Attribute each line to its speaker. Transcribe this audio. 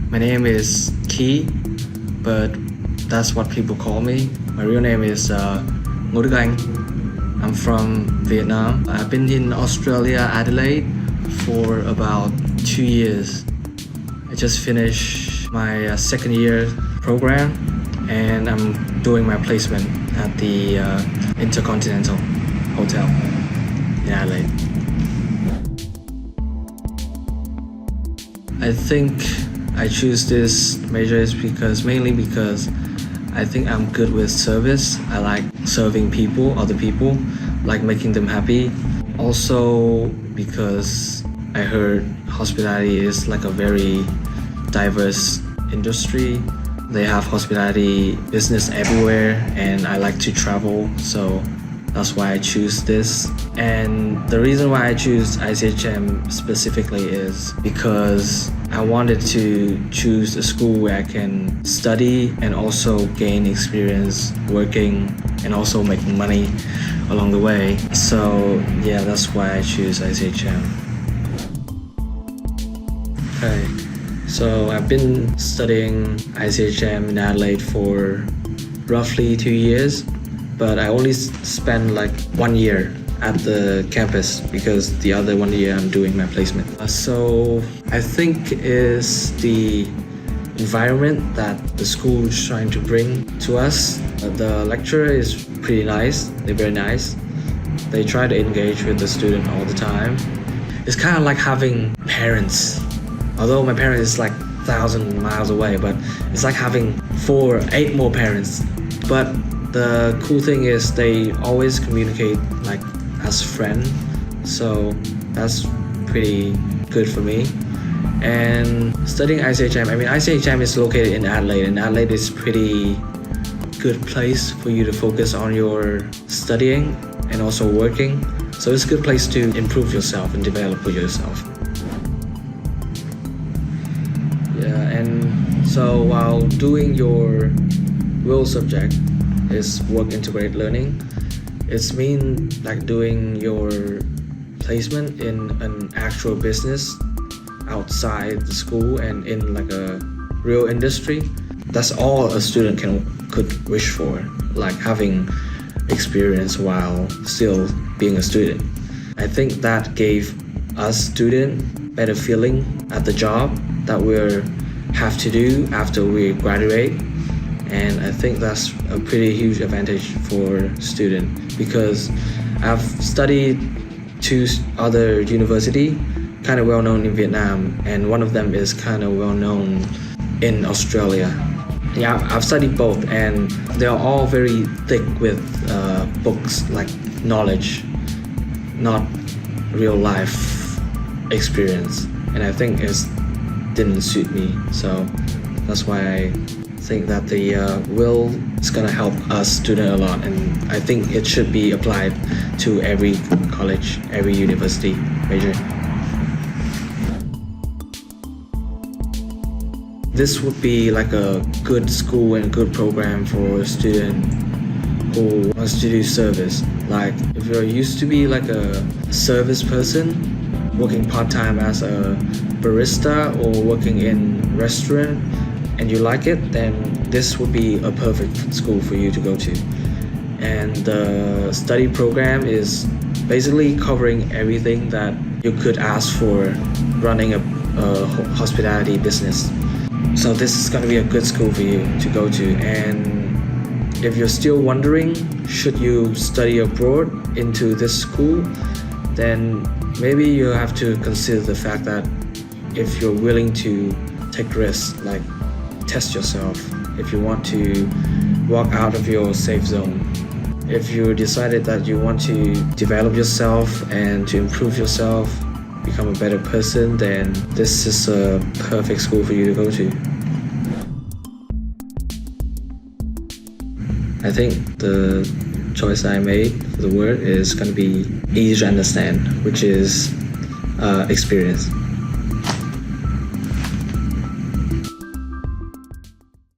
Speaker 1: My name is Key, but that's what people call me. My real name is Ngo Duc Anh. I'm from Vietnam. I've been in Australia, Adelaide, for about 2 years. I just finished my second year program and I'm doing my placement at the InterContinental Hotel in Adelaide. I think I choose this major is mainly because I think I'm good with service. I like serving people, other people, like making them happy. Also because I heard hospitality is like a very diverse industry. They have hospitality business everywhere and I like to travel, so that's why I choose this. And the reason why I choose ICHM specifically is because I wanted to choose a school where I can study and also gain experience working and also make money along the way. So yeah, that's why I choose ICHM. Okay, so I've been studying ICHM in Adelaide for roughly 2 years, but I only spent like 1 year at the campus because the other 1 year I'm doing my placement. So I think is the environment that the school is trying to bring to us. The lecturer is pretty nice, they're very nice. They try to engage with the student all the time. It's kind of like having parents. Although my parents is like 1,000 miles away, but it's like having 8 more parents. But the cool thing is they always communicate like as friends, so that's pretty good for me. And studying ICHM, ICHM is located in Adelaide, and Adelaide is pretty good place for you to focus on your studying and also working. So it's a good place to improve yourself and develop for yourself. Yeah, and so while doing your real subject is work integrated learning, it's mean like doing your placement in an actual business outside the school and in like a real industry. That's all a student could wish for, like having experience while still being a student. I think that gave us student better feeling at the job that we'll have to do after we graduate. And I think that's a pretty huge advantage for student because I've studied 2 other university, kind of well known in Vietnam, and one of them is kind of well known in Australia. Yeah, I've studied both and they're all very thick with books, like knowledge, not real life experience. And I think it didn't suit me, so that's why I think that the will is gonna help us student a lot, and I think it should be applied to every college, every university major. This would be like a good school and good program for a student who wants to do service. Like if you're used to be like a service person, working part-time as a barista or working in restaurant, and you like it, then this would be a perfect school for you to go to. And the study program is basically covering everything that you could ask for running a hospitality business. So this is going to be a good school for you to go to. And if you're still wondering, should you study abroad into this school, then maybe you have to consider the fact that if you're willing to take risks, like test yourself, if you want to walk out of your safe zone, if you decided that you want to develop yourself and to improve yourself, become a better person, then this is a perfect school for you to go to. I think the choice I made for the word is going to be easy to understand, which is experience.